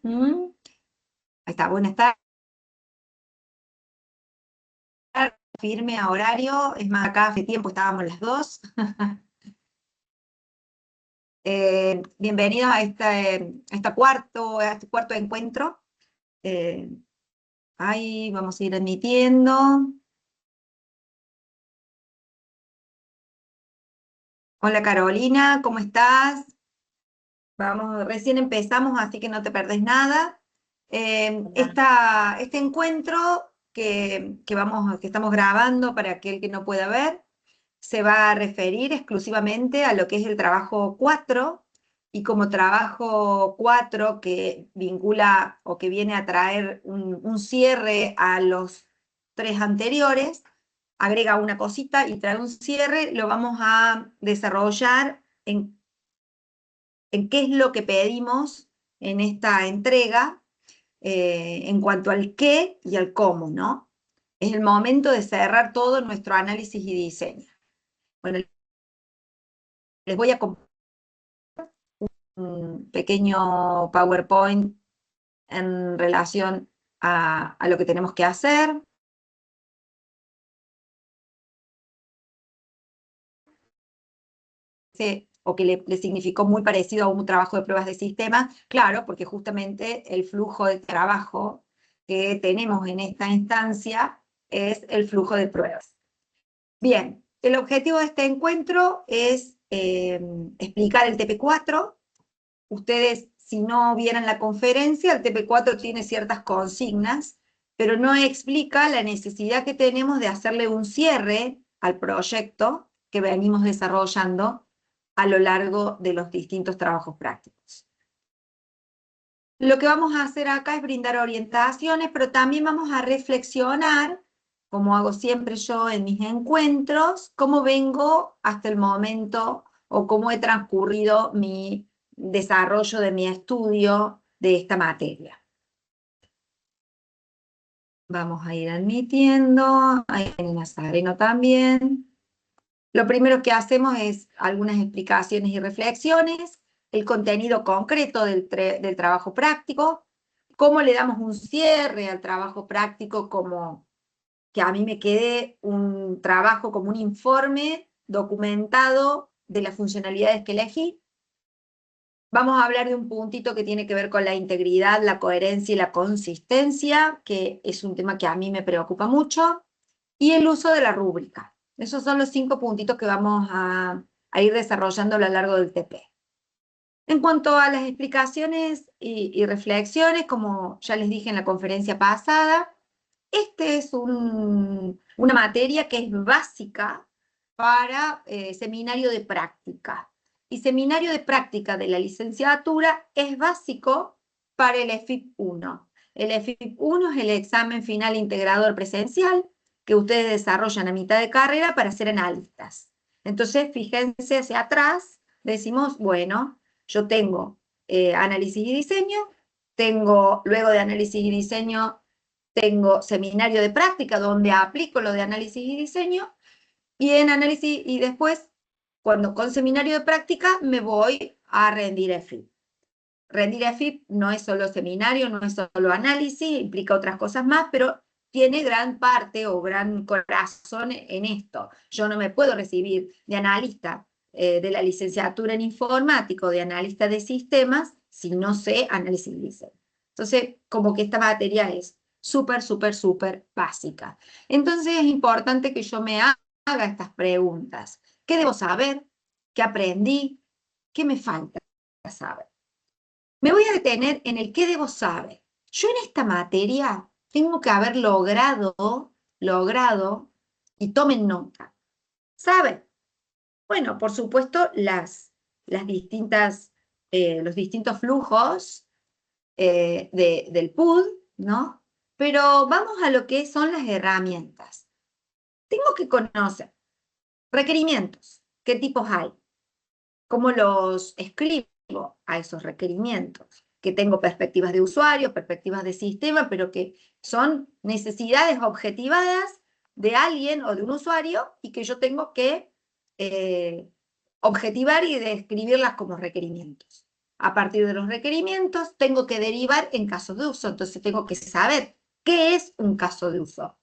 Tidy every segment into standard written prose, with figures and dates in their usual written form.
¿Mm? Ahí está, buenas tardes. Firme a horario, es más, acá hace tiempo estábamos las dos. Bienvenidos a a este cuarto encuentro. Eh, Ahí vamos a ir admitiendo. Hola Carolina, ¿cómo estás? Vamos, recién empezamos, así que no te perdés nada. Este encuentro que estamos grabando para aquel que no pueda ver, se va a referir exclusivamente a lo que es el trabajo 4, y como trabajo 4 que vincula o que viene a traer un cierre a los 3 anteriores, agrega una cosita y trae un cierre, lo vamos a desarrollar en qué es lo que pedimos en esta entrega, en cuanto al qué y al cómo, ¿no? Es el momento de cerrar todo nuestro análisis y diseño. Bueno, les voy a compartir un pequeño PowerPoint en relación a lo que tenemos que hacer. O que le significó muy parecido a un trabajo de pruebas de sistema, claro, porque justamente el flujo de trabajo que tenemos en esta instancia es el flujo de pruebas. Bien, el objetivo de este encuentro es explicar el TP4. Ustedes, si no vieran la conferencia, el TP4 tiene ciertas consignas, pero no explica la necesidad que tenemos de hacerle un cierre al proyecto que venimos desarrollando a lo largo de los distintos trabajos prácticos. Lo que vamos a hacer acá es brindar orientaciones, pero también vamos a reflexionar, como hago siempre yo en mis encuentros, cómo vengo hasta el momento o cómo he transcurrido mi desarrollo de mi estudio de esta materia. Vamos a ir admitiendo, ahí viene Nazareno también. Lo primero que hacemos es algunas explicaciones y reflexiones, el contenido concreto del trabajo práctico, cómo le damos un cierre al trabajo práctico, como que a mí me quede un trabajo como un informe documentado de las funcionalidades que elegí. Vamos a hablar de un puntito que tiene que ver con la integridad, la coherencia y la consistencia, que es un tema que a mí me preocupa mucho, y el uso de la rúbrica. Esos son los 5 puntitos que vamos a ir desarrollando a lo largo del TP. En cuanto a las explicaciones y reflexiones, como ya les dije en la conferencia pasada, este es una materia que es básica para seminario de práctica. Y seminario de práctica de la licenciatura es básico para el EFIP 1. El EFIP 1 es el examen final integrador presencial que ustedes desarrollan a mitad de carrera para ser analistas. Entonces, fíjense hacia atrás, decimos, bueno, yo tengo análisis y diseño, luego de análisis y diseño, tengo seminario de práctica donde aplico lo de análisis y diseño, y en análisis y después, con seminario de práctica, me voy a rendir EFIP. Rendir EFIP no es solo seminario, no es solo análisis, implica otras cosas más, pero tiene gran parte o gran corazón en esto. Yo no me puedo recibir de analista de la licenciatura en informático, de analista de sistemas, si no sé análisis y diseño. Entonces, como que esta materia es súper, súper, súper básica. Entonces es importante que yo me haga estas preguntas. ¿Qué debo saber? ¿Qué aprendí? ¿Qué me falta saber? Me voy a detener en el qué debo saber. Yo en esta materia tengo que haber logrado, y tomen nota, ¿saben? Bueno, por supuesto, los distintos flujos del PUD, ¿no? Pero vamos a lo que son las herramientas. Tengo que conocer requerimientos, qué tipos hay, cómo los escribo a esos requerimientos, que tengo perspectivas de usuario, perspectivas de sistema, pero que son necesidades objetivadas de alguien o de un usuario y que yo tengo que objetivar y describirlas como requerimientos. A partir de los requerimientos, tengo que derivar en casos de uso. Entonces tengo que saber qué es un caso de uso.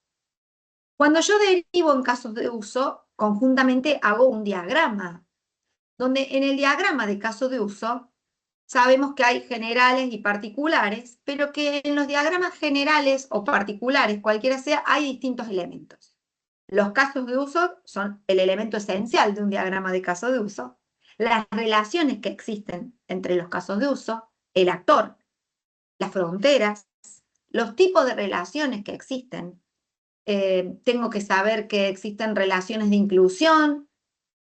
Cuando yo derivo en casos de uso, conjuntamente hago un diagrama, donde en el diagrama de caso de uso sabemos que hay generales y particulares, pero que en los diagramas generales o particulares, cualquiera sea, hay distintos elementos. Los casos de uso son el elemento esencial de un diagrama de caso de uso. Las relaciones que existen entre los casos de uso, el actor, las fronteras, los tipos de relaciones que existen. Tengo que saber que existen relaciones de inclusión,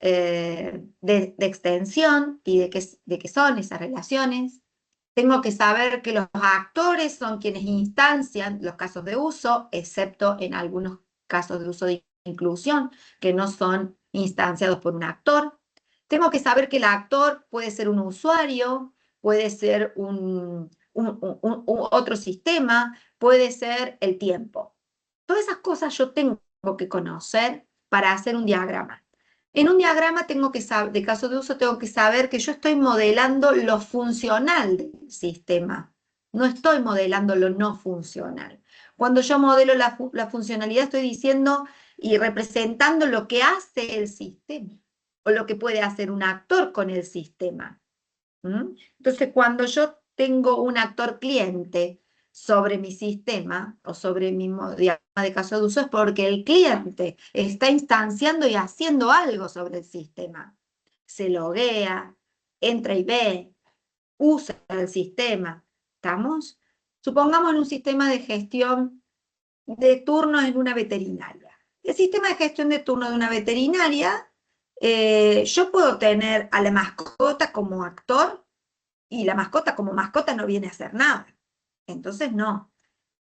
de extensión y de qué son esas relaciones. Tengo que saber que los actores son quienes instancian los casos de uso, excepto en algunos casos de uso de inclusión, que no son instanciados por un actor. Tengo que saber que el actor puede ser un usuario, puede ser otro sistema, puede ser el tiempo. Todas esas cosas yo tengo que conocer para hacer un diagrama. En un diagrama tengo que saber, de caso de uso, tengo que saber que yo estoy modelando lo funcional del sistema. No estoy modelando lo no funcional. Cuando yo modelo la funcionalidad, estoy diciendo y representando lo que hace el sistema o lo que puede hacer un actor con el sistema. Entonces, cuando yo tengo un actor cliente sobre mi sistema o sobre mi diagrama de caso de uso, es porque el cliente está instanciando y haciendo algo sobre el sistema. Se loguea, entra y ve, usa el sistema. ¿Estamos? Supongamos en un sistema de gestión de turnos en una veterinaria. El sistema de gestión de turno de una veterinaria, yo puedo tener a la mascota como actor y la mascota como mascota no viene a hacer nada. Entonces, no.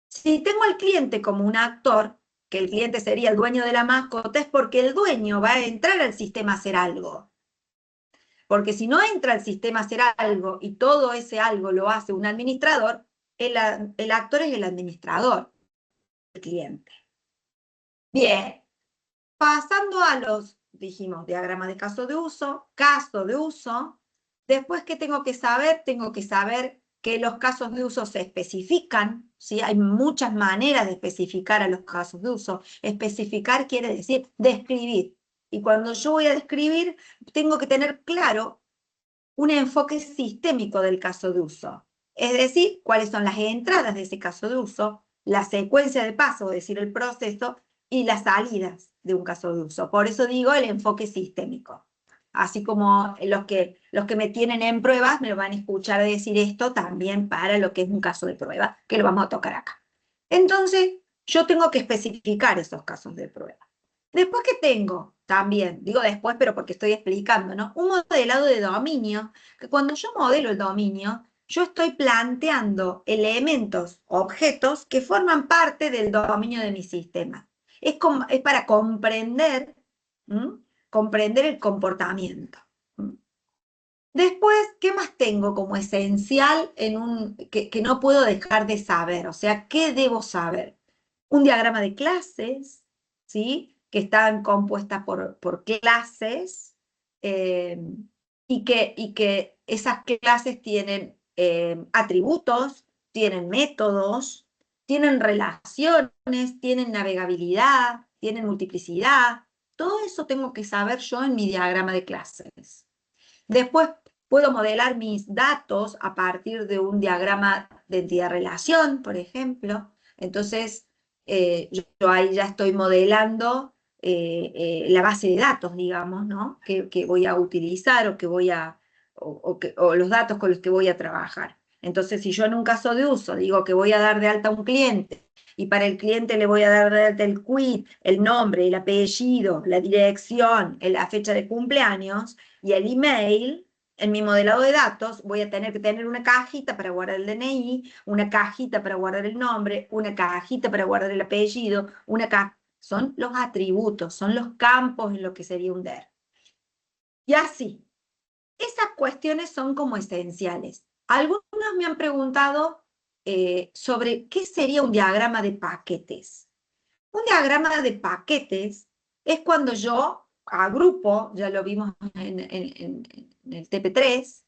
Si tengo al cliente como un actor, que el cliente sería el dueño de la mascota, es porque el dueño va a entrar al sistema a hacer algo. Porque si no entra al sistema a hacer algo y todo ese algo lo hace un administrador, el actor es el administrador, el cliente. Bien, pasando a los, dijimos, diagrama de caso de uso, después, ¿qué tengo que saber? Tengo que saber que los casos de uso se especifican, ¿sí? Hay muchas maneras de especificar a los casos de uso. Especificar quiere decir describir. Y cuando yo voy a describir, tengo que tener claro un enfoque sistémico del caso de uso. Es decir, cuáles son las entradas de ese caso de uso, la secuencia de pasos, es decir, el proceso, y las salidas de un caso de uso. Por eso digo el enfoque sistémico. Así como los que me tienen en pruebas me lo van a escuchar decir esto también para lo que es un caso de prueba, que lo vamos a tocar acá. Entonces, yo tengo que especificar esos casos de prueba. Después que tengo también, digo después, pero porque estoy explicando, ¿no? Un modelado de dominio, que cuando yo modelo el dominio, yo estoy planteando elementos, objetos que forman parte del dominio de mi sistema. Es para comprender, comprender el comportamiento. Después, ¿qué más tengo como esencial que no puedo dejar de saber? O sea, ¿qué debo saber? Un diagrama de clases, ¿sí? Que están compuestas por clases eh, y que esas clases tienen atributos, tienen métodos, tienen relaciones, tienen navegabilidad, tienen multiplicidad. Todo eso tengo que saber yo en mi diagrama de clases. Después puedo modelar mis datos a partir de un diagrama de entidad-relación, por ejemplo. Entonces, yo ahí ya estoy modelando la base de datos, digamos, ¿no? Que voy a utilizar o que voy a, o los datos con los que voy a trabajar. Entonces, si yo en un caso de uso digo que voy a dar de alta a un cliente y para el cliente le voy a dar de alta el quit, el nombre, el apellido, la dirección, la fecha de cumpleaños y el email, en mi modelado de datos voy a tener que tener una cajita para guardar el DNI, una cajita para guardar el nombre, una cajita para guardar el apellido, son los atributos, son los campos en lo que sería un DER. Y así, esas cuestiones son como esenciales. Algunos me han preguntado sobre qué sería un diagrama de paquetes. Un diagrama de paquetes es cuando yo agrupo, ya lo vimos en el TP3,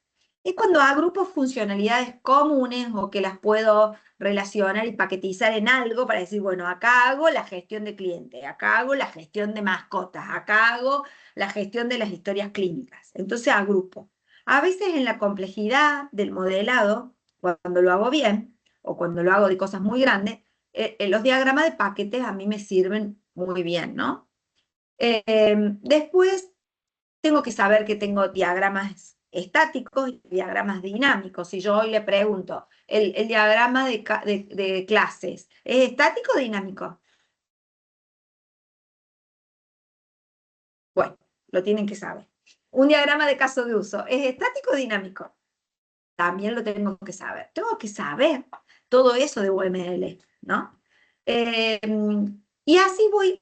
Es cuando agrupo funcionalidades comunes o que las puedo relacionar y paquetizar en algo para decir, bueno, acá hago la gestión de cliente, acá hago la gestión de mascotas, acá hago la gestión de las historias clínicas. Entonces agrupo. A veces en la complejidad del modelado, cuando lo hago bien o cuando lo hago de cosas muy grandes, los diagramas de paquetes a mí me sirven muy bien, ¿no? Después tengo que saber que tengo diagramas estáticos y diagramas dinámicos. Si yo hoy le pregunto, el diagrama de clases, ¿es estático o dinámico? Bueno, lo tienen que saber. Un diagrama de caso de uso, ¿es estático o dinámico? También lo tengo que saber. Tengo que saber todo eso de UML, ¿no? Eh, y así voy.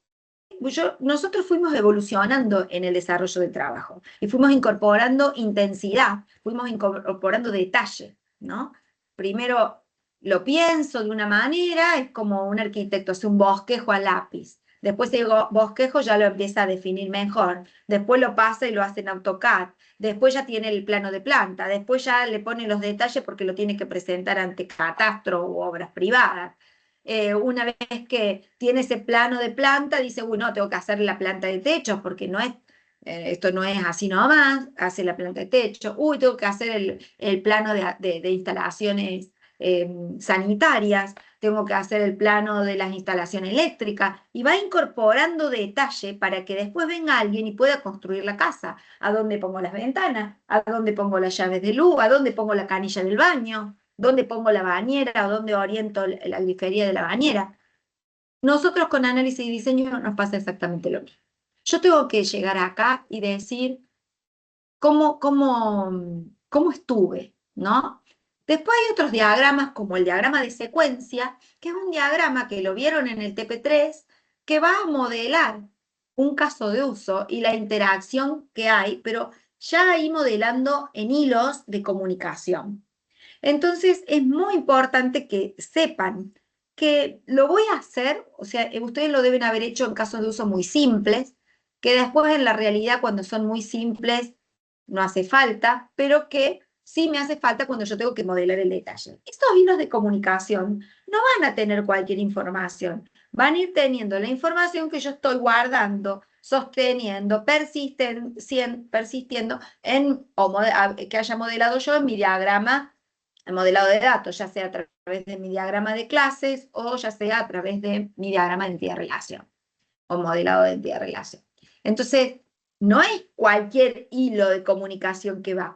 Nosotros fuimos evolucionando en el desarrollo del trabajo y fuimos incorporando intensidad, fuimos incorporando detalle, ¿no? Primero lo pienso de una manera, es como un arquitecto hace un bosquejo a lápiz. Después ese bosquejo ya lo empieza a definir mejor. Después lo pasa y lo hace en AutoCAD. Después ya tiene el plano de planta. Después ya le pone los detalles porque lo tiene que presentar ante catastro u obras privadas. Una vez que tiene ese plano de planta, dice, uy, no, tengo que hacer la planta de techo, porque no es, esto no es así nomás, hace la planta de techo, uy, tengo que hacer el plano de instalaciones sanitarias, tengo que hacer el plano de las instalaciones eléctricas, y va incorporando detalle para que después venga alguien y pueda construir la casa, a dónde pongo las ventanas, a dónde pongo las llaves de luz, a dónde pongo la canilla del baño, dónde pongo la bañera o dónde oriento la grifería de la bañera. Nosotros con análisis y diseño nos pasa exactamente lo mismo. Yo tengo que llegar acá y decir cómo estuve, ¿no? Después hay otros diagramas, como el diagrama de secuencia, que es un diagrama que lo vieron en el TP3, que va a modelar un caso de uso y la interacción que hay, pero ya ahí modelando en hilos de comunicación. Entonces es muy importante que sepan que lo voy a hacer, o sea, ustedes lo deben haber hecho en casos de uso muy simples, que después en la realidad cuando son muy simples no hace falta, pero que sí me hace falta cuando yo tengo que modelar el detalle. Estos hilos de comunicación no van a tener cualquier información, van a ir teniendo la información que yo estoy guardando, sosteniendo, persistiendo en, que haya modelado yo en mi diagrama, el modelado de datos, ya sea a través de mi diagrama de clases o ya sea a través de mi diagrama de entidad-relación o modelado de entidad-relación. Entonces, no es cualquier hilo de comunicación que va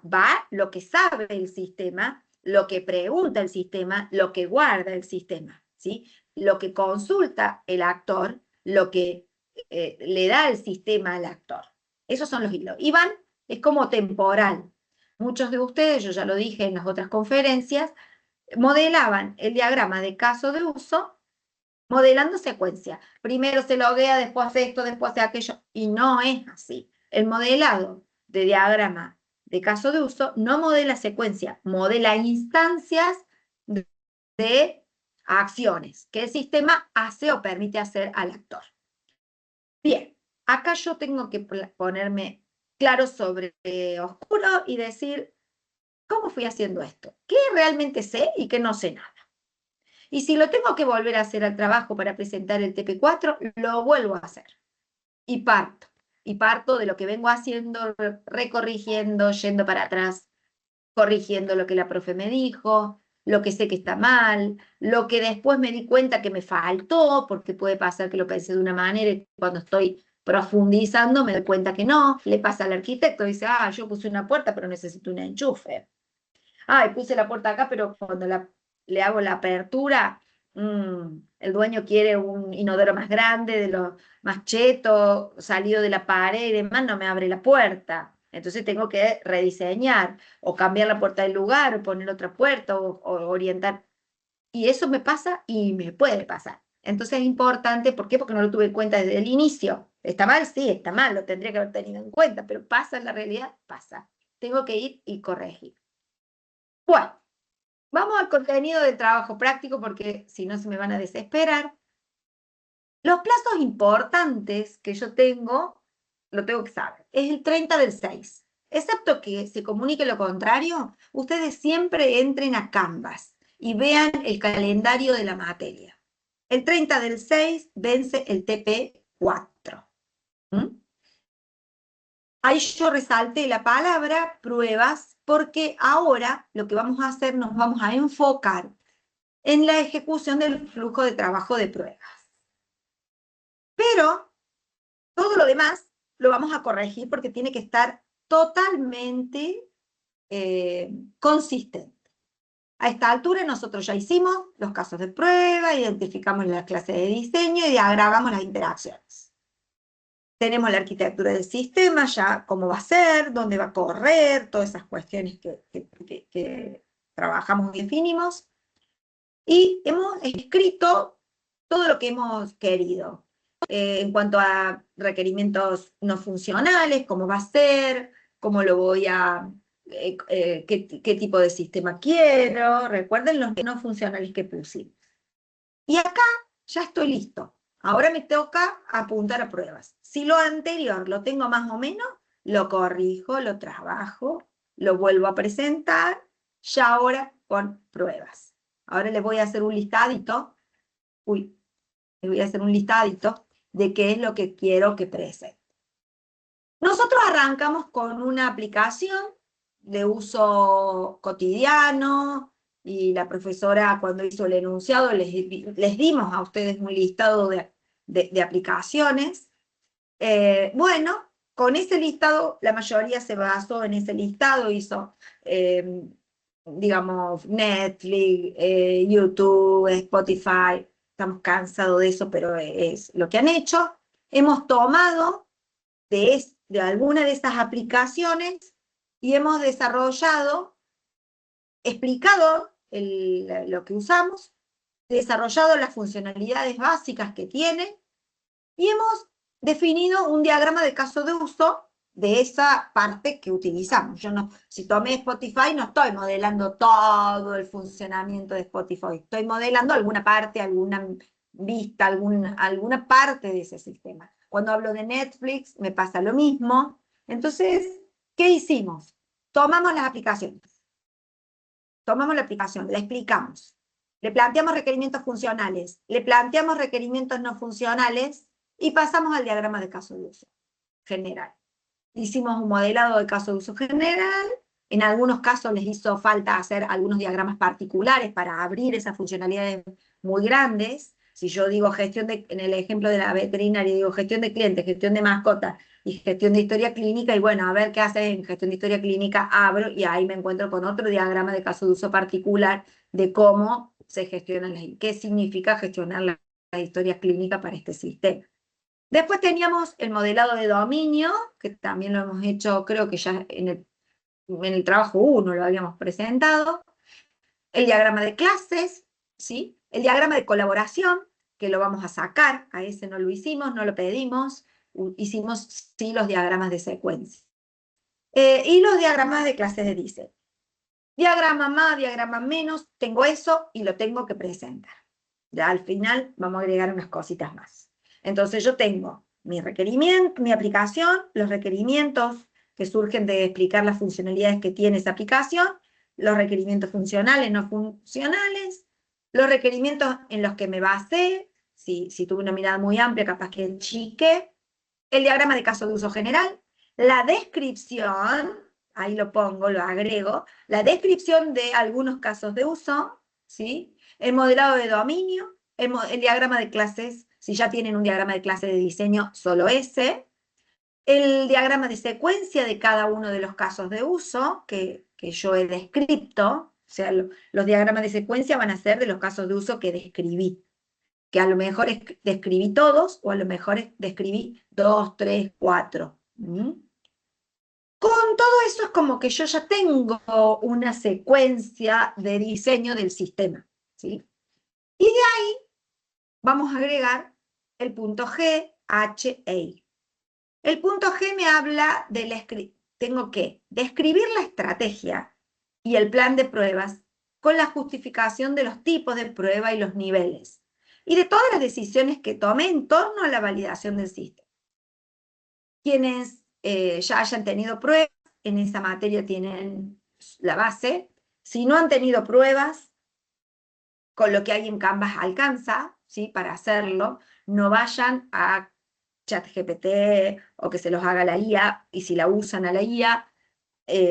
lo que sabe el sistema, lo que pregunta el sistema, lo que guarda el sistema, ¿sí? Lo que consulta el actor, lo que le da el sistema al actor. Esos son los hilos. Y es como temporal. Muchos de ustedes, yo ya lo dije en las otras conferencias, modelaban el diagrama de caso de uso modelando secuencia. Primero se loguea, después hace esto, después hace aquello, y no es así. El modelado de diagrama de caso de uso no modela secuencia, modela instancias de acciones que el sistema hace o permite hacer al actor. Bien, acá yo tengo que ponerme claro sobre oscuro y decir, ¿cómo fui haciendo esto? ¿Qué realmente sé y qué no sé nada? Y si lo tengo que volver a hacer al trabajo para presentar el TP4, lo vuelvo a hacer. Y parto. Y parto de lo que vengo haciendo, recorrigiendo, yendo para atrás, corrigiendo lo que la profe me dijo, lo que sé que está mal, lo que después me di cuenta que me faltó, porque puede pasar que lo pensé de una manera y cuando estoy profundizando me doy cuenta que no. Le pasa al arquitecto, dice, yo puse una puerta, pero necesito un enchufe. Puse la puerta acá, pero cuando le hago la apertura, el dueño quiere un inodoro más grande, de los más cheto, salido de la pared y demás, no me abre la puerta. Entonces tengo que rediseñar, o cambiar la puerta del lugar, o poner otra puerta, o orientar. Y eso me pasa y me puede pasar. Entonces es importante, ¿por qué? Porque no lo tuve en cuenta desde el inicio. ¿Está mal? Sí, está mal, lo tendría que haber tenido en cuenta, pero pasa en la realidad, pasa. Tengo que ir y corregir. Bueno, vamos al contenido del trabajo práctico porque si no se me van a desesperar. Los plazos importantes que yo tengo, lo tengo que saber. Es el 30 del 6. excepto que se comunique lo contrario, ustedes siempre entren a Canvas y vean el calendario de la materia. El 30 del 6 vence el TP4. Ahí yo resalté la palabra pruebas porque ahora lo que vamos a hacer, nos vamos a enfocar en la ejecución del flujo de trabajo de pruebas. Pero todo lo demás lo vamos a corregir porque tiene que estar totalmente consistente. A esta altura nosotros ya hicimos los casos de prueba, identificamos las clases de diseño y diagramamos las interacciones. Tenemos la arquitectura del sistema, ya cómo va a ser, dónde va a correr, todas esas cuestiones que trabajamos y definimos. Y hemos escrito todo lo que hemos querido. En cuanto a requerimientos no funcionales, cómo va a ser, cómo lo voy a... qué tipo de sistema quiero. Recuerden los no funcionales que pusimos. Y acá ya estoy listo. Ahora me toca apuntar a pruebas. Si lo anterior lo tengo más o menos, lo corrijo, lo trabajo, lo vuelvo a presentar, ya ahora con pruebas. Ahora les voy a hacer un listadito. Les voy a hacer un listadito de qué es lo que quiero que presente. Nosotros arrancamos con una aplicación de uso cotidiano, y la profesora cuando hizo el enunciado les dimos a ustedes un listado de aplicaciones. Bueno, con ese listado, la mayoría se basó en ese listado, hizo, digamos, Netflix, YouTube, Spotify. Estamos cansados de eso, pero es lo que han hecho. Hemos tomado de alguna de esas aplicaciones y hemos desarrollado, explicado lo que usamos, desarrollado las funcionalidades básicas que tiene y hemos definido un diagrama de caso de uso de esa parte que utilizamos. Yo no, si tomé Spotify, no estoy modelando todo el funcionamiento de Spotify, estoy modelando alguna parte, alguna vista, alguna parte de ese sistema. Cuando hablo de Netflix, me pasa lo mismo. Entonces, ¿qué hicimos? Tomamos las aplicaciones. Tomamos la aplicación, la explicamos. Le planteamos requerimientos funcionales, le planteamos requerimientos no funcionales y pasamos al diagrama de caso de uso general. Hicimos un modelado de caso de uso general, en algunos casos les hizo falta hacer algunos diagramas particulares para abrir esas funcionalidades muy grandes. Si yo digo en el ejemplo de la veterinaria, digo gestión de clientes, gestión de mascotas y gestión de historia clínica, y bueno, a ver qué hace en gestión de historia clínica, abro y ahí me encuentro con otro diagrama de caso de uso particular de cómo se gestionan qué significa gestionar la historia clínica para este sistema. Después teníamos el modelado de dominio, que también lo hemos hecho, creo que ya en el trabajo 1 lo habíamos presentado. El diagrama de clases, ¿sí? El diagrama de colaboración, que lo vamos a sacar, a ese no lo hicimos, no lo pedimos, hicimos sí los diagramas de secuencia. Y los diagramas de clases de diseño. Diagrama más, diagrama menos, tengo eso y lo tengo que presentar. Ya al final vamos a agregar unas cositas más. Entonces yo tengo mi requerimiento, mi aplicación, los requerimientos que surgen de explicar las funcionalidades que tiene esa aplicación, los requerimientos funcionales, no funcionales, los requerimientos en los que me basé, si tuve una mirada muy amplia, capaz que chique, el diagrama de caso de uso general, la descripción, ahí lo pongo, lo agrego, la descripción de algunos casos de uso, ¿sí? El modelado de dominio, el diagrama de clases, si ya tienen un diagrama de clase de diseño, solo ese, el diagrama de secuencia de cada uno de los casos de uso que yo he descrito, o sea, los diagramas de secuencia van a ser de los casos de uso que describí, que a lo mejor describí todos, o a lo mejor describí 2, 3, 4. Con todo eso es como que yo ya tengo una secuencia de diseño del sistema, ¿sí? Y de ahí vamos a agregar el punto G, H, E, I. El punto G me habla de tengo que describir la estrategia y el plan de pruebas con la justificación de los tipos de prueba y los niveles, y de todas las decisiones que tomé en torno a la validación del sistema. Quienes ya hayan tenido pruebas en esa materia tienen la base. Si no han tenido pruebas, con lo que hay en Canvas alcanza, ¿sí? Para hacerlo, no vayan a ChatGPT o que se los haga la IA, y si la usan a la IA,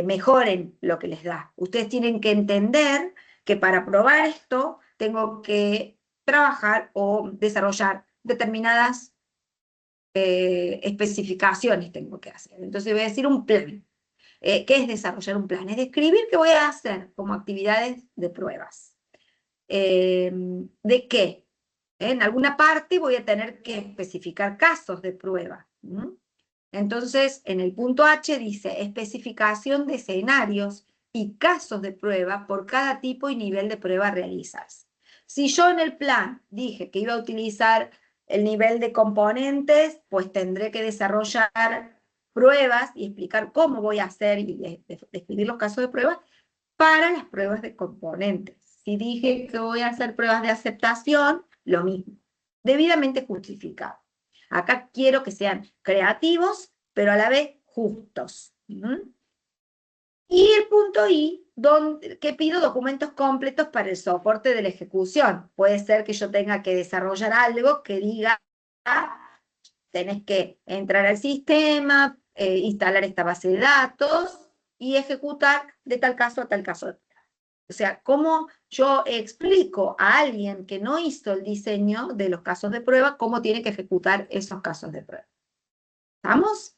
mejoren lo que les da. Ustedes tienen que entender que para probar esto tengo que trabajar o desarrollar determinadas especificaciones tengo que hacer. Entonces voy a decir un plan. ¿Qué es desarrollar un plan? Es describir qué voy a hacer como actividades de pruebas. ¿De qué? En alguna parte voy a tener que especificar casos de prueba. Entonces, en el punto H dice especificación de escenarios y casos de prueba por cada tipo y nivel de prueba a realizarse. Si yo en el plan dije que iba a utilizar el nivel de componentes, pues tendré que desarrollar pruebas y explicar cómo voy a hacer y describir los casos de prueba para las pruebas de componentes. Si dije que voy a hacer pruebas de aceptación, lo mismo, debidamente justificado. Acá quiero que sean creativos, pero a la vez justos. Y el punto I, que pido documentos completos para el soporte de la ejecución. Puede ser que yo tenga que desarrollar algo que diga, tenés que entrar al sistema, instalar esta base de datos y ejecutar de tal caso a tal caso. O sea, cómo yo explico a alguien que no hizo el diseño de los casos de prueba, cómo tiene que ejecutar esos casos de prueba. ¿Estamos?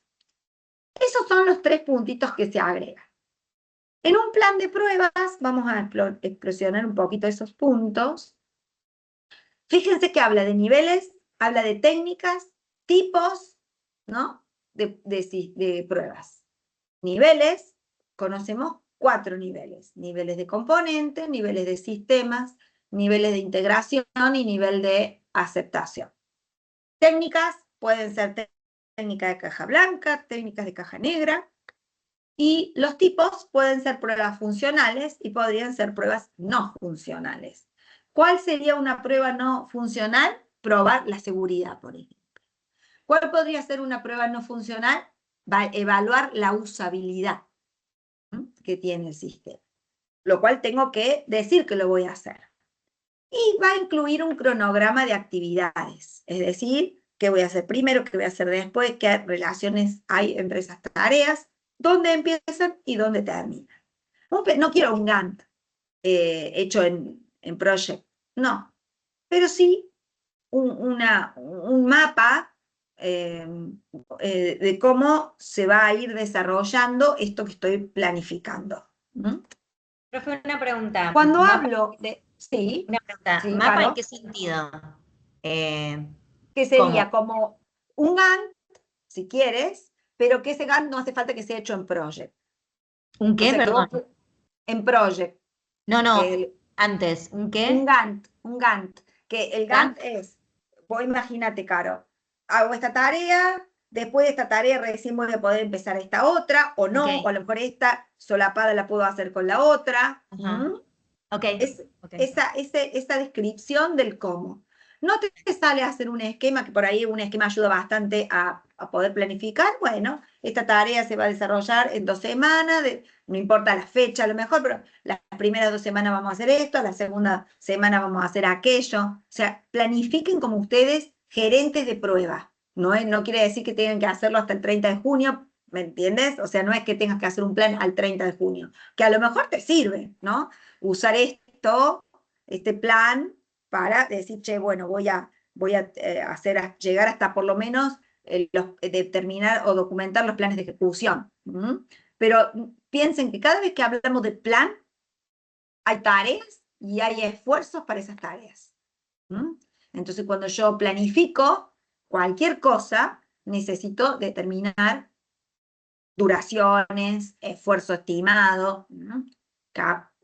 Esos son los 3 puntitos que se agregan. En un plan de pruebas, vamos a explosionar un poquito esos puntos. Fíjense que habla de niveles, habla de técnicas, tipos, ¿no? de pruebas. Niveles, conocemos 4 niveles. Niveles de componentes, niveles de sistemas, niveles de integración y nivel de aceptación. Técnicas, pueden ser técnicas de caja blanca, técnicas de caja negra, y los tipos pueden ser pruebas funcionales y podrían ser pruebas no funcionales. ¿Cuál sería una prueba no funcional? Probar la seguridad, por ejemplo. ¿Cuál podría ser una prueba no funcional? Evaluar la usabilidad que tiene el sistema, lo cual tengo que decir que lo voy a hacer. Y va a incluir un cronograma de actividades, es decir, qué voy a hacer primero, qué voy a hacer después, qué relaciones hay entre esas tareas, dónde empiezan y dónde terminan. No quiero un Gantt hecho en Project, no, pero sí un mapa de cómo se va a ir desarrollando esto que estoy planificando. Profe, una pregunta. Cuando hablo de... Sí, una pregunta. sí, ¿Mapa claro. en qué sentido? Que sería como un Gantt, si quieres, pero que ese Gantt no hace falta que sea hecho en Project. ¿Un qué, O sea, que perdón? vos, en Project. No, antes, ¿un qué? Un Gantt, que el ¿Gantt? Gantt es, vos imagínate, Caro, hago esta tarea, después de esta tarea recién voy a poder empezar esta otra, o no, Okay. o a lo mejor esta solapada la puedo hacer con la otra. Okay. Esa descripción del cómo. No te sale a hacer un esquema, que por ahí un esquema ayuda bastante a poder planificar. Bueno, esta tarea se va a desarrollar en 2 semanas, no importa la fecha a lo mejor, pero las primeras 2 semanas vamos a hacer esto, la segunda semana vamos a hacer aquello. O sea, planifiquen como ustedes gerentes de prueba. No quiere decir que tengan que hacerlo hasta el 30 de junio, ¿me entiendes? O sea, no es que tengas que hacer un plan al 30 de junio, que a lo mejor te sirve, ¿no? Usar este plan para decir, che, bueno, voy a llegar hasta por lo menos determinar o documentar los planes de ejecución. Pero piensen que cada vez que hablamos de plan, hay tareas y hay esfuerzos para esas tareas. Entonces, cuando yo planifico cualquier cosa, necesito determinar duraciones, esfuerzo estimado.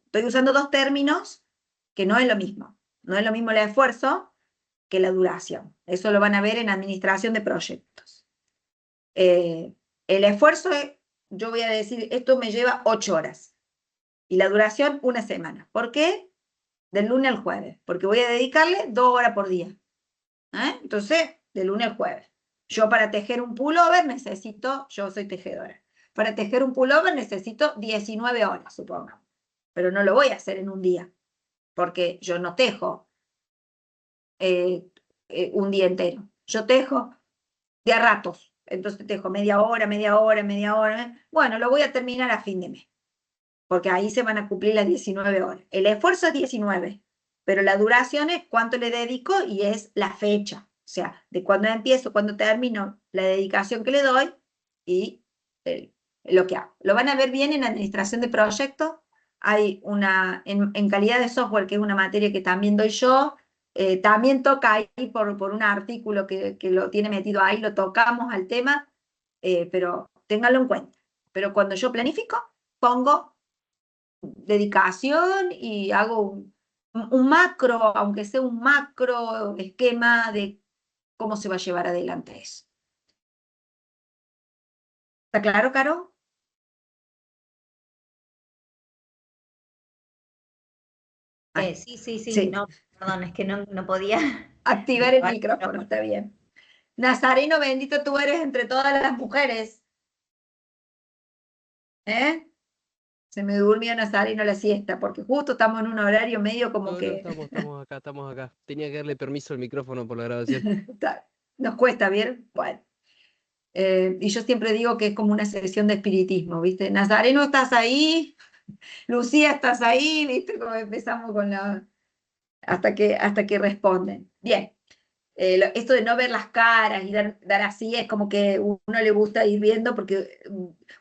Estoy usando 2 términos que no es lo mismo. No es lo mismo el esfuerzo que la duración. Eso lo van a ver en administración de proyectos. El esfuerzo yo voy a decir, esto me lleva 8 horas. Y la duración, 1 semana. ¿Por qué? Del lunes al jueves. Porque voy a dedicarle 2 horas por día. Entonces, de lunes al jueves. Yo para tejer un pullover necesito, yo soy tejedora, para tejer un pullover necesito 19 horas, supongamos. Pero no lo voy a hacer en un día, porque yo no tejo un día entero. Yo tejo de a ratos. Entonces tejo media hora, media hora, media hora. Bueno, lo voy a terminar a fin de mes, porque ahí se van a cumplir las 19 horas. El esfuerzo es 19, pero la duración es cuánto le dedico y es la fecha. O sea, de cuándo empiezo, cuándo termino, la dedicación que le doy y lo que hago. Lo van a ver bien en administración de proyectos. Hay en calidad de software, que es una materia que también doy yo, también toca ahí por un artículo que lo tiene metido ahí, lo tocamos al tema, pero ténganlo en cuenta. Pero cuando yo planifico, pongo dedicación y hago un macro, aunque sea un macro esquema de cómo se va a llevar adelante eso. ¿Está claro, Caro? Sí, sí, sí, Sí. no, perdón, es que no podía. Activar el micrófono, está bien. Nazareno, bendito tú eres entre todas las mujeres. ¿Eh? Se me durmió Nazareno la siesta, porque justo estamos en un horario medio como No, que estamos acá. Tenía que darle permiso al micrófono por la grabación. nos cuesta, ¿bien? Bueno. Y yo siempre digo que es como una sesión de espiritismo, ¿viste? Nazareno, ¿estás ahí? Lucía, ¿estás ahí? ¿Viste? Como empezamos con la... hasta que responden. Bien. Esto de no ver las caras y dar así es como que uno le gusta ir viendo, porque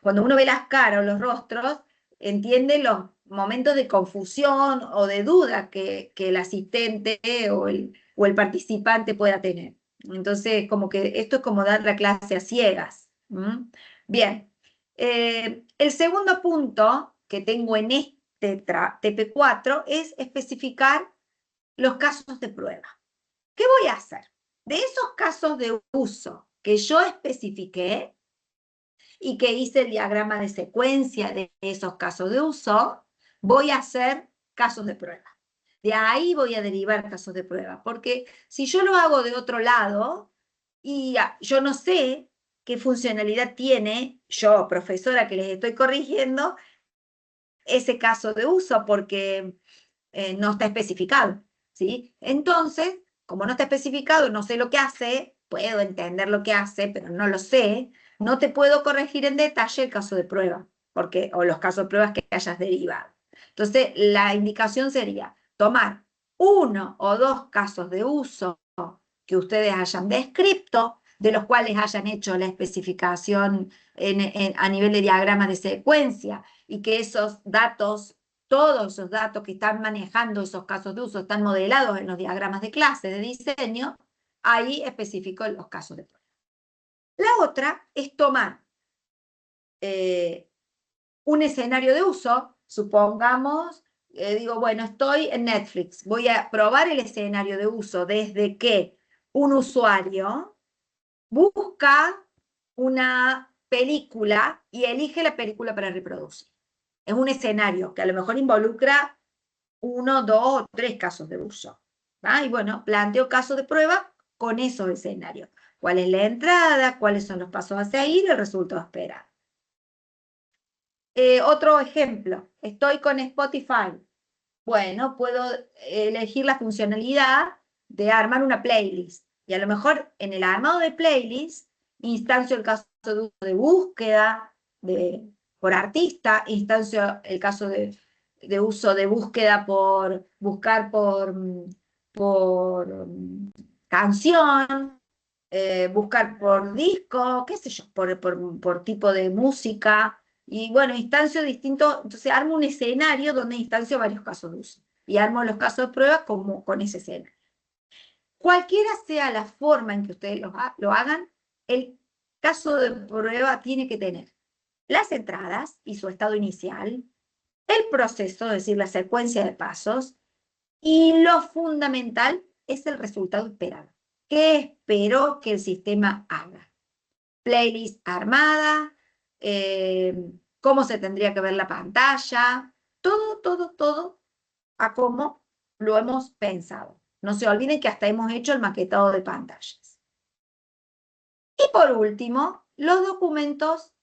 cuando uno ve las caras o los rostros, entiende los momentos de confusión o de duda que el asistente o el participante pueda tener. Entonces, como que esto es como dar la clase a ciegas. ¿Mm? Bien. El segundo punto que tengo en este TP4 es especificar los casos de prueba. ¿Qué voy a hacer? De esos casos de uso que yo especifiqué y que hice el diagrama de secuencia de esos casos de uso, voy a hacer casos de prueba. De ahí voy a derivar casos de prueba, porque si yo lo hago de otro lado y yo no sé qué funcionalidad tiene, yo, profesora que les estoy corrigiendo, ese caso de uso, porque no está especificado, ¿sí? Entonces, como no está especificado, no sé lo que hace, puedo entender lo que hace, pero no lo sé, no te puedo corregir en detalle el caso de prueba, porque, o los casos de pruebas que hayas derivado. Entonces, la indicación sería tomar uno o dos casos de uso que ustedes hayan descrito, de los cuales hayan hecho la especificación a nivel de diagrama de secuencia, y que esos datos, todos esos datos que están manejando esos casos de uso están modelados en los diagramas de clase de diseño, ahí especifico los casos de prueba. La otra es tomar un escenario de uso, supongamos, digo, bueno, estoy en Netflix, voy a probar el escenario de uso desde que un usuario busca una película y elige la película para reproducir. Es un escenario que a lo mejor involucra uno, dos o tres casos de uso. ¿Va? Y bueno, planteo casos de prueba con esos escenarios. ¿Cuál es la entrada? ¿Cuáles son los pasos a seguir? El resultado esperado. Otro ejemplo, estoy con Spotify. Bueno, puedo elegir la funcionalidad de armar una playlist. Y a lo mejor en el armado de playlist instancio el caso de uso de búsqueda por artista, instancio el caso de uso de búsqueda por buscar por canción, buscar por disco, qué sé yo, por tipo de música. Y bueno, instancio distinto, entonces armo un escenario donde instancio varios casos de uso. Y armo los casos de prueba como con ese escenario. Cualquiera sea la forma en que ustedes lo hagan, el caso de prueba tiene que tener las entradas y su estado inicial, el proceso, es decir, la secuencia de pasos, y lo fundamental es el resultado esperado. ¿Qué espero que el sistema haga? Playlist armada, cómo se tendría que ver la pantalla, todo a cómo lo hemos pensado. No se olviden que hasta hemos hecho el maquetado de pantallas. Y por último, los documentos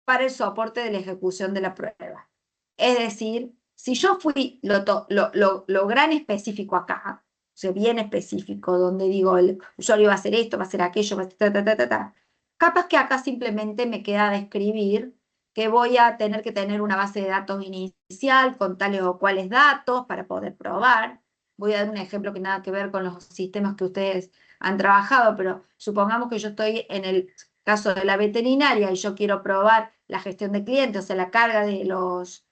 para el soporte de la ejecución de la prueba. Es decir, si yo fui lo gran específico acá, o sea, bien específico, donde digo, el usuario va a hacer esto, va a hacer aquello, va a hacer capaz que acá simplemente me queda describir que voy a tener que tener una base de datos inicial con tales o cuales datos para poder probar. Voy a dar un ejemplo que nada que ver con los sistemas que ustedes han trabajado, pero supongamos que yo estoy en el caso de la veterinaria y yo quiero probar la gestión de clientes, o sea, la carga de los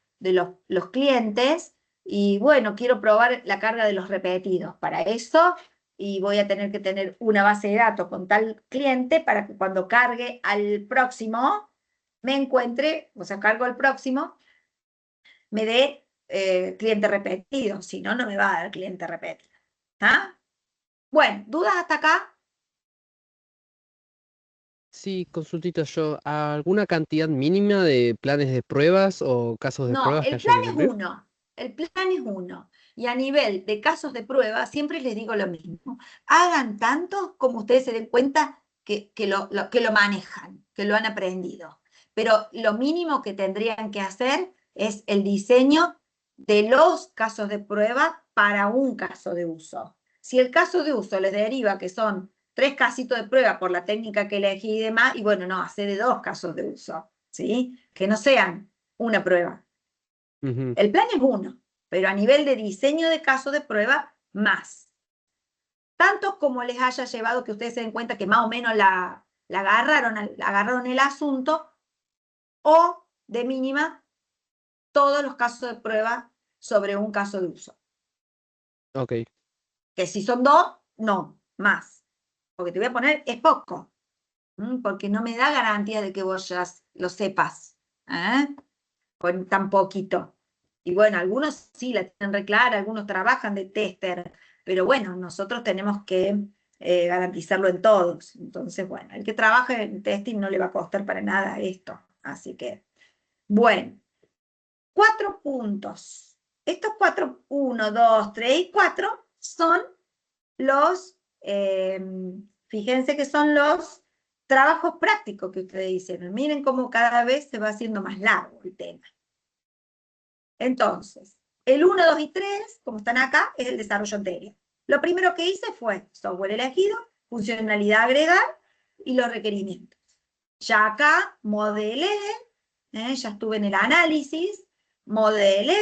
clientes, y bueno, quiero probar la carga de los repetidos. Para eso, y voy a tener que tener una base de datos con tal cliente para que cuando cargue al próximo, me encuentre, o sea, cargo al próximo, me dé cliente repetido, si no, no me va a dar cliente repetido. ¿Ah? Bueno, ¿dudas hasta acá? Sí, consultita yo. ¿Alguna cantidad mínima de planes de pruebas o casos de No, pruebas que el haya plan que es cumplir? uno. El plan es uno. Y a nivel de casos de prueba, siempre les digo lo mismo. Hagan tanto como ustedes se den cuenta que lo manejan, que lo han aprendido. Pero lo mínimo que tendrían que hacer es el diseño de los casos de prueba para un caso de uso. Si el caso de uso les deriva que son 3 casitos de prueba por la técnica que elegí y demás, y bueno, no, hacer de 2 casos de uso, ¿sí? Que no sean una prueba. Ujú. El plan es uno, pero a nivel de diseño de caso de prueba, más. Tanto como les haya llevado que ustedes se den cuenta que más o menos la agarraron el asunto, o de mínima todos los casos de prueba sobre un caso de uso. Ok. Que si son 2, no, más. Porque te voy a poner, es poco, porque no me da garantía de que vos ya lo sepas, con tan poquito. Y bueno, algunos sí la tienen re clara, algunos trabajan de tester, pero bueno, nosotros tenemos que garantizarlo en todos. Entonces, bueno, el que trabaja en testing no le va a costar para nada esto. Así que, bueno, 4 puntos. Estos 4, 1, 2, 3 y 4 son los, fíjense que son los trabajos prácticos que ustedes hicieron. Miren cómo cada vez se va haciendo más largo el tema. Entonces, el 1, 2 y 3, como están acá, es el desarrollo anterior. Lo primero que hice fue software elegido, funcionalidad agregar y los requerimientos. Ya acá modelé, ya estuve en el análisis, modelé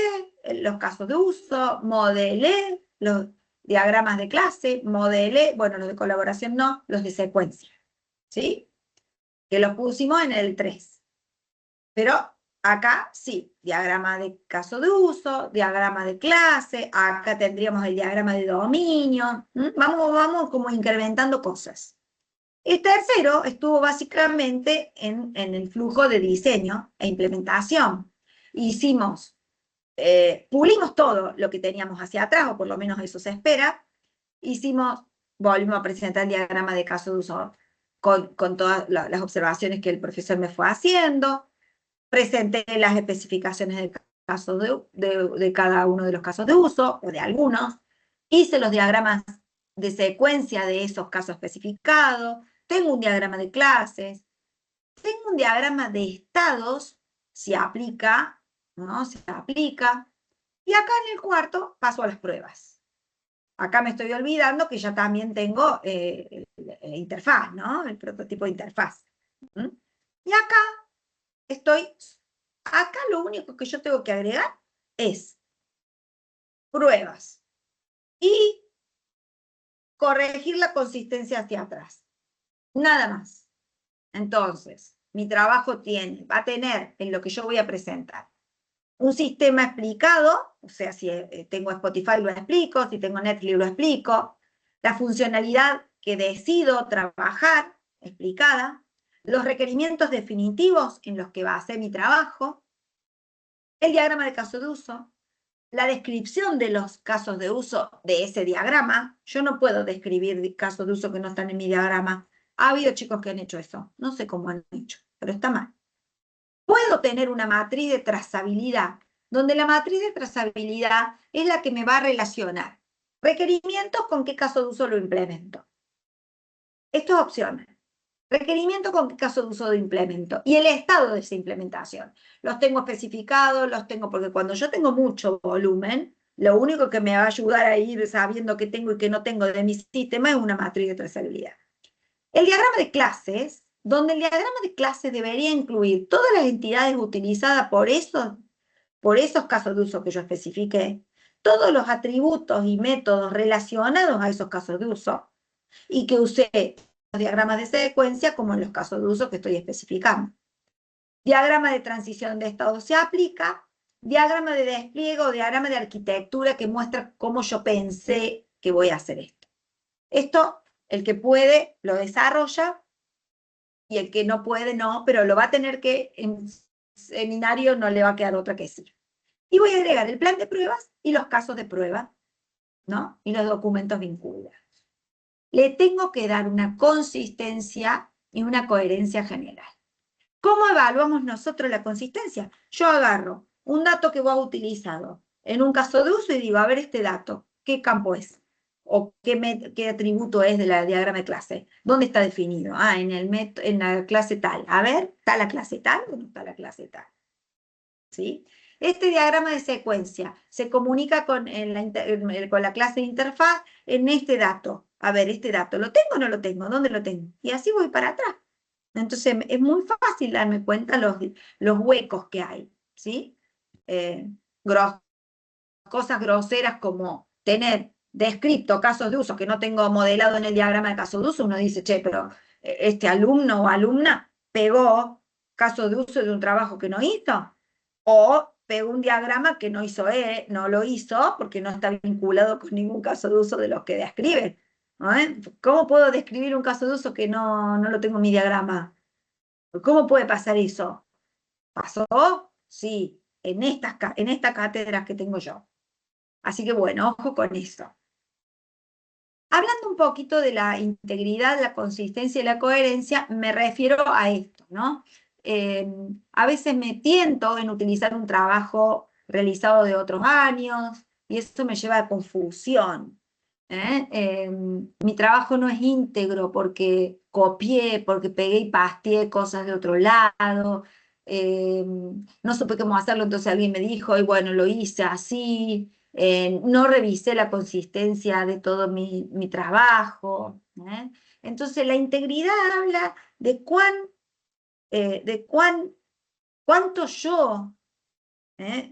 los casos de uso, modelé los diagramas de clase, modelé, bueno, los de colaboración no, los de secuencia, ¿sí? Que los pusimos en el 3. Pero acá sí, diagrama de caso de uso, diagrama de clase, acá tendríamos el diagrama de dominio. Vamos como incrementando cosas. El tercero estuvo básicamente en el flujo de diseño e implementación. Hicimos, pulimos todo lo que teníamos hacia atrás, o por lo menos eso se espera. Volvimos a presentar el diagrama de caso de uso con todas las observaciones que el profesor me fue haciendo. Presenté las especificaciones de casos de cada uno de los casos de uso, o de algunos. Hice los diagramas de secuencia de esos casos especificados. Tengo un diagrama de clases. Tengo un diagrama de estados, si aplica, ¿no? Si aplica. Y acá en el cuarto paso a las pruebas. Acá me estoy olvidando que ya también tengo la interfaz, ¿no? El prototipo de interfaz. Y acá lo único que yo tengo que agregar es pruebas y corregir la consistencia hacia atrás. Nada más. Entonces, mi trabajo va a tener en lo que yo voy a presentar un sistema explicado, o sea, si tengo Spotify lo explico, si tengo Netflix lo explico, la funcionalidad que decido trabajar, explicada, los requerimientos definitivos en los que basé mi trabajo, el diagrama de caso de uso, la descripción de los casos de uso de ese diagrama. Yo no puedo describir casos de uso que no están en mi diagrama. Ha habido chicos que han hecho eso, no sé cómo han hecho, pero está mal. Puedo tener una matriz de trazabilidad, donde la matriz de trazabilidad es la que me va a relacionar requerimientos con qué caso de uso lo implemento. Esto es opcional. Requerimiento con qué caso de uso de implemento y el estado de esa implementación. Los tengo especificados, los tengo, porque cuando yo tengo mucho volumen, lo único que me va a ayudar a ir sabiendo qué tengo y qué no tengo de mi sistema es una matriz de trazabilidad. El diagrama de clases, donde el diagrama de clases debería incluir todas las entidades utilizadas por esos casos de uso que yo especifiqué, todos los atributos y métodos relacionados a esos casos de uso, y que usé los diagramas de secuencia como en los casos de uso que estoy especificando. Diagrama de transición de estado se aplica, diagrama de despliegue o diagrama de arquitectura que muestra cómo yo pensé que voy a hacer esto. Esto, el que puede, lo desarrolla, y el que no puede, no, pero lo va a tener que, en seminario no le va a quedar otra que decir. Y voy a agregar el plan de pruebas y los casos de prueba, ¿no? Y los documentos vinculados. Le tengo que dar una consistencia y una coherencia general. ¿Cómo evaluamos nosotros la consistencia? Yo agarro un dato que vos has utilizado en un caso de uso y digo, a ver este dato, ¿qué campo es? ¿O qué atributo es de la diagrama de clase? ¿Dónde está definido? Ah, en la clase tal. A ver, ¿está la clase tal o no está la clase tal? ¿Sí? Este diagrama de secuencia se comunica con la clase de interfaz en este dato. A ver, este dato, ¿lo tengo o no lo tengo? ¿Dónde lo tengo? Y así voy para atrás. Entonces, es muy fácil darme cuenta los huecos que hay, ¿sí? Cosas groseras como tener descrito casos de uso que no tengo modelado en el diagrama de casos de uso, uno dice, che, pero este alumno o alumna pegó casos de uso de un trabajo que no hizo, o pegó un diagrama que no hizo no lo hizo porque no está vinculado con ningún caso de uso de los que describen. ¿No? ¿Cómo puedo describir un caso de uso que no lo tengo en mi diagrama? ¿Cómo puede pasar eso? ¿Pasó? Sí, en estas cátedras que tengo yo. Así que bueno, ojo con eso. Hablando un poquito de la integridad, la consistencia y la coherencia, me refiero a esto, ¿no? A veces me tiento en utilizar un trabajo realizado de otros años y eso me lleva a confusión. Mi trabajo no es íntegro porque copié, porque pegué y pasteé cosas de otro lado. No supe cómo hacerlo, entonces alguien me dijo, y bueno, lo hice así. No revisé la consistencia de todo mi trabajo. Entonces, la integridad habla de cuánto yo,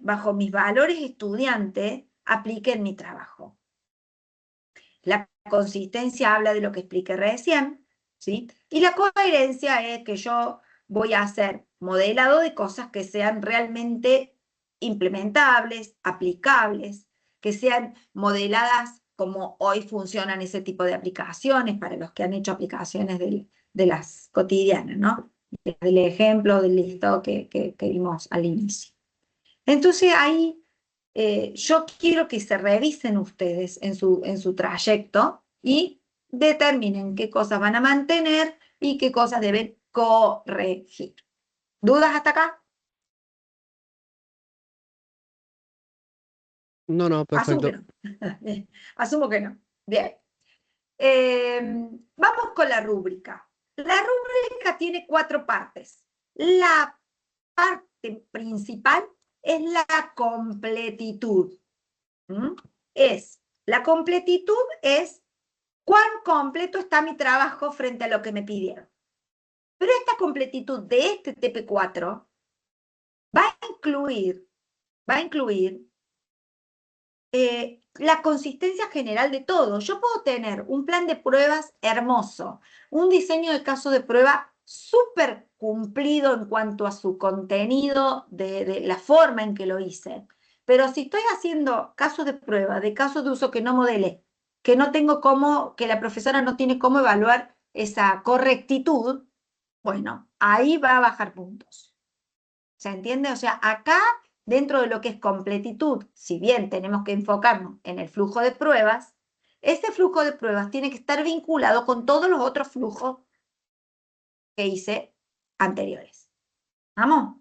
bajo mis valores estudiantes, apliqué en mi trabajo. La consistencia habla de lo que expliqué recién, ¿sí? Y la coherencia es que yo voy a hacer modelado de cosas que sean realmente implementables, aplicables, que sean modeladas como hoy funcionan ese tipo de aplicaciones para los que han hecho aplicaciones de las cotidianas, ¿no? Del ejemplo, del listado que vimos al inicio. Entonces ahí yo quiero que se revisen ustedes en su trayecto y determinen qué cosas van a mantener y qué cosas deben corregir. ¿Dudas hasta acá? No, Asumo que perfecto. no. Asumo que no. Bien. Vamos con la rúbrica. La rúbrica tiene 4 partes. La parte principal es la completitud. La completitud es cuán completo está mi trabajo frente a lo que me pidieron. Pero esta completitud de este TP4 va a incluir la consistencia general de todo. Yo puedo tener un plan de pruebas hermoso, un diseño de caso de prueba súper cumplido en cuanto a su contenido, de la forma en que lo hice. Pero si estoy haciendo casos de prueba, de casos de uso que no modelé, que no tengo que la profesora no tiene cómo evaluar esa correctitud, bueno, ahí va a bajar puntos. ¿Se entiende? O sea, acá, dentro de lo que es completitud, si bien tenemos que enfocarnos en el flujo de pruebas, ese flujo de pruebas tiene que estar vinculado con todos los otros flujos que hice anteriores. ¿Vamos?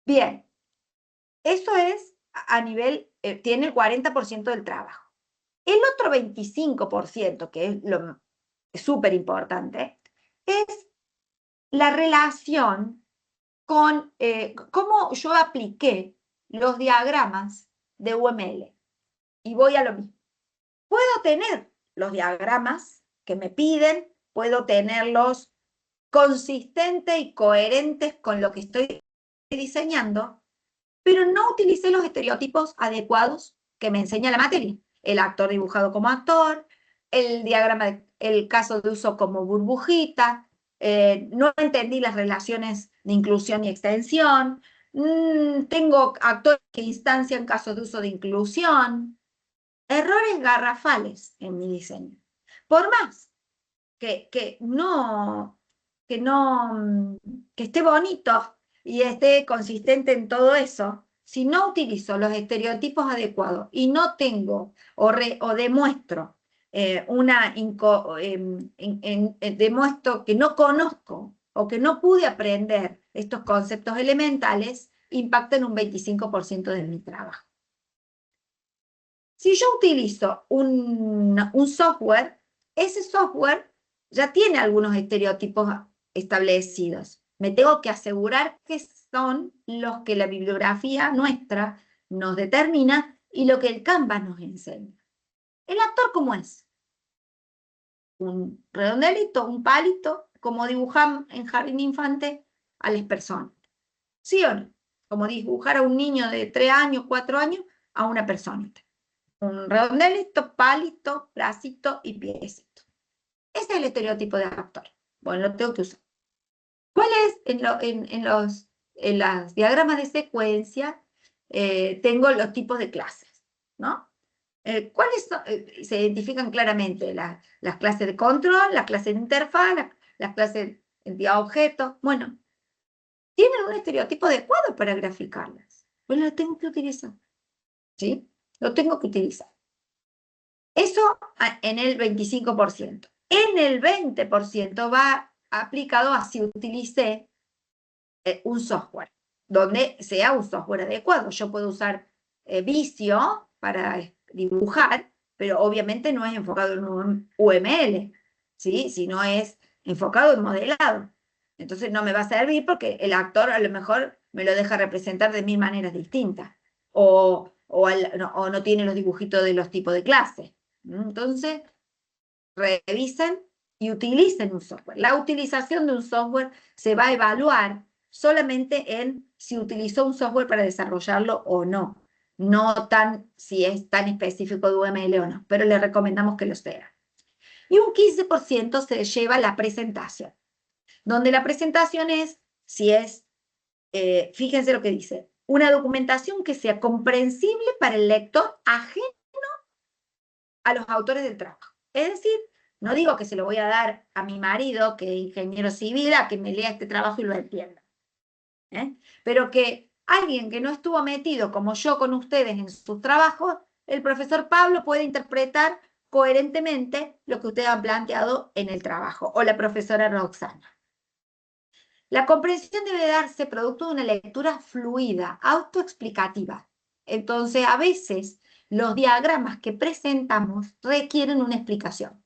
Bien, eso es a nivel, tiene el 40% del trabajo. El otro 25%, que es súper importante, es la relación con cómo yo apliqué los diagramas de UML. Y voy a lo mismo. Puedo tener los diagramas que me piden, puedo tenerlos consistentes y coherentes con lo que estoy diseñando, pero no utilicé los estereotipos adecuados que me enseña la materia. El actor dibujado como actor, el diagrama, el caso de uso como burbujita, no entendí las relaciones de inclusión y extensión, tengo actores que instancian casos de uso de inclusión, errores garrafales en mi diseño. Por más que no, que esté bonito y esté consistente en todo eso, si no utilizo los estereotipos adecuados y no tengo o demuestro demuestro que no conozco o que no pude aprender estos conceptos elementales, impactan un 25% de mi trabajo. Si yo utilizo un software, ese software ya tiene algunos estereotipos establecidos. Me tengo que asegurar que son los que la bibliografía nuestra nos determina y lo que el Canvas nos enseña. ¿El actor cómo es? Un redondelito, un palito, como dibujan en jardín infante a las personas. ¿Sí o no? Como dibujar a un niño de 3 años, 4 años, a una personita. Un redondelito, palito, bracito y piecito. Ese es el estereotipo de actor. Bueno, lo tengo que usar. ¿Cuál es? En los diagramas de secuencia tengo los tipos de clases, ¿no? ¿Cuáles son? Se identifican claramente las clases de control, las clases de interfaz, las clases de entidad-objeto. Bueno, tienen un estereotipo adecuado para graficarlas. Pues lo tengo que utilizar. ¿Sí? Lo tengo que utilizar. Eso en el 25%. En el 20% va aplicado a si utilicé un software, donde sea un software adecuado. Yo puedo usar Visio para dibujar, pero obviamente no es enfocado en un UML, ¿sí? Sino es enfocado en modelado. Entonces no me va a servir porque el actor a lo mejor me lo deja representar de 1000 maneras distintas, o no tiene los dibujitos de los tipos de clase. Entonces, revisen y utilicen un software. La utilización de un software se va a evaluar solamente en si utilizó un software para desarrollarlo o no. No si es tan específico de UML o no, pero le recomendamos que lo sea. Y un 15% se lleva la presentación, donde la presentación es, fíjense lo que dice, una documentación que sea comprensible para el lector ajeno a los autores del trabajo. Es decir, no digo que se lo voy a dar a mi marido, que es ingeniero civil, a que me lea este trabajo y lo entienda. Pero que alguien que no estuvo metido como yo con ustedes en sus trabajos, el profesor Pablo puede interpretar coherentemente lo que ustedes han planteado en el trabajo, o la profesora Roxana. La comprensión debe darse producto de una lectura fluida, autoexplicativa. Entonces, a veces, los diagramas que presentamos requieren una explicación.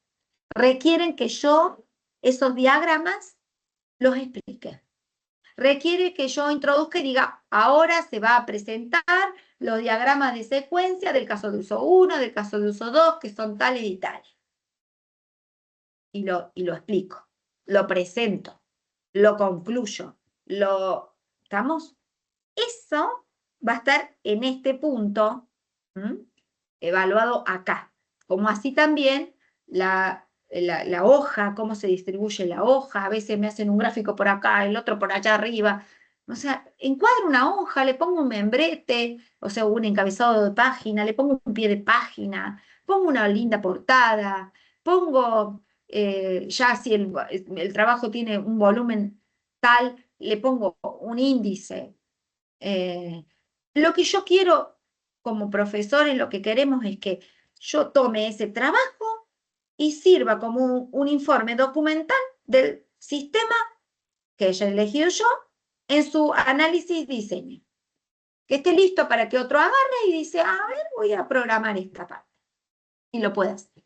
Requieren que yo esos diagramas los explique. Requiere que yo introduzca y diga, ahora se va a presentar los diagramas de secuencia del caso de uso 1, del caso de uso 2, que son tales y tales. Y lo explico, lo presento, lo concluyo, ¿estamos? Eso va a estar en este punto, evaluado acá. Como así también la hoja, cómo se distribuye la hoja, a veces me hacen un gráfico por acá, el otro por allá arriba. O sea, encuadro una hoja, le pongo un membrete, o sea, un encabezado de página, le pongo un pie de página, pongo una linda portada, pongo, ya si el trabajo tiene un volumen tal, le pongo un índice. Lo que yo quiero como profesores, lo que queremos es que yo tome ese trabajo y sirva como un informe documental del sistema que haya elegido yo en su análisis y diseño. Que esté listo para que otro agarre y dice, a ver, voy a programar esta parte. Y lo puede hacer.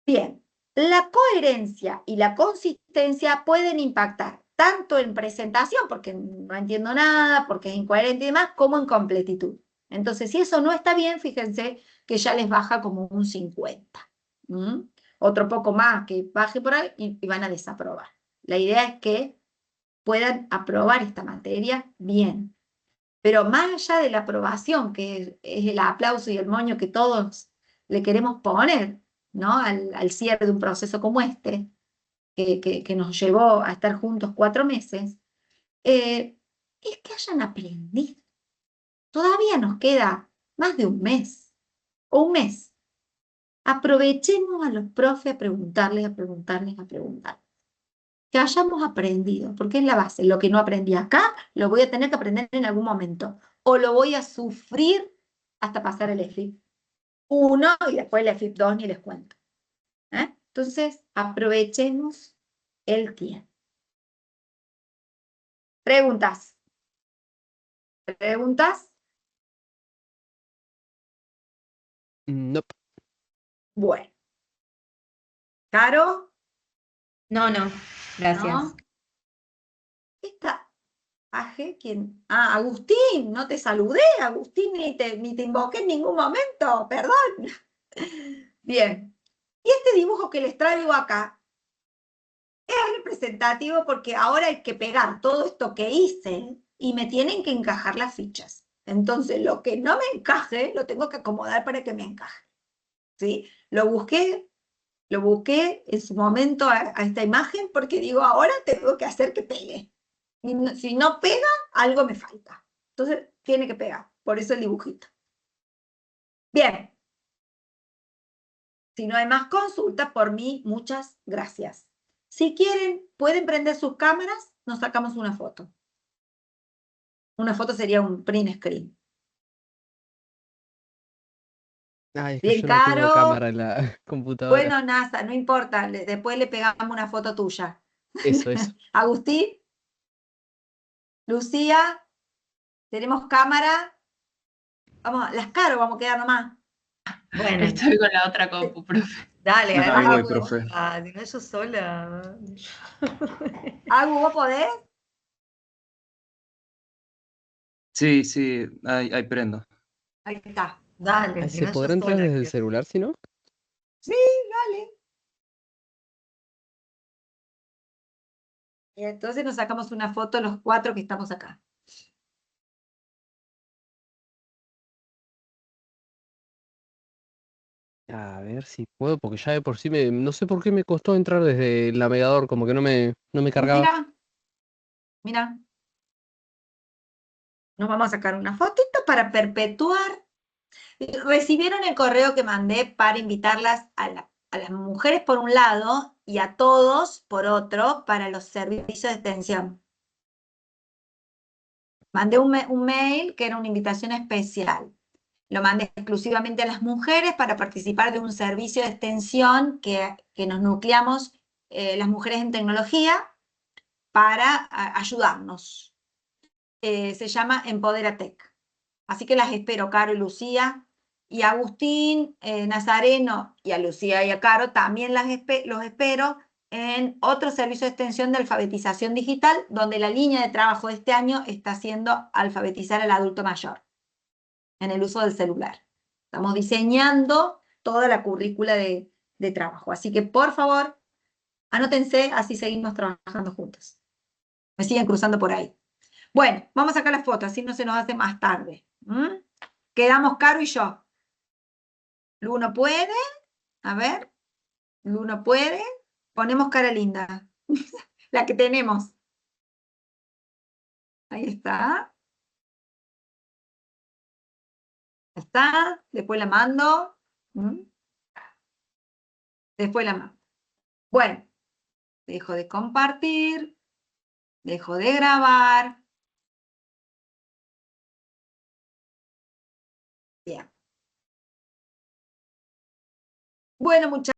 Bien, La coherencia y la consistencia pueden impactar tanto en presentación, porque no entiendo nada, porque es incoherente y demás, como en completitud. Entonces, si eso no está bien, fíjense que ya les baja como un 50. ¿Mm? Otro poco más que baje por ahí y van a desaprobar. La idea es que puedan aprobar esta materia bien. Pero más allá de la aprobación, que es el aplauso y el moño que todos le queremos poner, ¿no? Al cierre de un proceso como este, que nos llevó a estar juntos 4 meses, es que hayan aprendido. Todavía nos queda más de un mes, o un mes. Aprovechemos a los profes a preguntarles, a preguntarles, a preguntar. Que hayamos aprendido, porque es la base. Lo que no aprendí acá, lo voy a tener que aprender en algún momento. O lo voy a sufrir hasta pasar el EFIP 1 y después el EFIP 2 ni les cuento. Entonces, aprovechemos el tiempo. ¿Preguntas? ¿Preguntas? Nope. Bueno. ¿Caro? No, gracias. ¿No? Esta Aje, ¿quién? Ah, Agustín, no te saludé, Agustín, ni te invoqué en ningún momento, perdón. Bien. Y este dibujo que les traigo acá es representativo porque ahora hay que pegar todo esto que hice y me tienen que encajar las fichas. Entonces, lo que no me encaje, lo tengo que acomodar para que me encaje. ¿Sí? Lo busqué en su momento a esta imagen porque digo, ahora tengo que hacer que pegue. Y no, si no pega, algo me falta. Entonces, tiene que pegar. Por eso el dibujito. Bien. Si no hay más consultas, por mí, muchas gracias. Si quieren, pueden prender sus cámaras, nos sacamos una foto. Una foto sería un print screen. Ay, es que Bien, yo no tengo Caro. cámara en la computadora. Bueno, NASA, no importa. Después le pegamos una foto tuya. Eso. Agustín, Lucía, tenemos cámara. Vamos, las Caro, vamos a quedar nomás. Bueno, Estoy con la otra compu, profe. dale, Ahí voy, Agu, profe. si no yo sola. Agu, ¿vos podés? Sí, sí, ahí prendo. Ahí está. Dale, Ay, si ¿se no yo podrá entrar sola. desde el celular si no? Sí, dale. Y entonces nos sacamos una foto los 4 que estamos acá. A ver si puedo, porque ya de por sí no sé por qué me costó entrar desde el navegador, como que no me cargaba. Mira, mira. Nos vamos a sacar una fotito para perpetuar. Recibieron el correo que mandé para invitarlas a las mujeres por un lado y a todos por otro para los servicios de extensión. Mandé un mail que era una invitación especial. Lo mandé exclusivamente a las mujeres para participar de un servicio de extensión que nos nucleamos las mujeres en tecnología para ayudarnos. Se llama Empoderatec. Así que las espero, Caro y Lucía, y a Agustín, Nazareno, y a Lucía y a Caro también los espero en otro servicio de extensión de alfabetización digital, donde la línea de trabajo de este año está siendo alfabetizar al adulto mayor en el uso del celular. Estamos diseñando toda la currícula de trabajo. Así que, por favor, anótense, así seguimos trabajando juntos. Me siguen cruzando por ahí. Bueno, vamos a sacar las fotos, así no se nos hace más tarde. Quedamos Caro y yo. Lu no puede. A ver. Lu no puede. Ponemos cara linda. La que tenemos. Ahí está. Está. Después la mando. Después la mando. Bueno. Dejo de compartir. Dejo de grabar. Bien. Bueno, muchachos.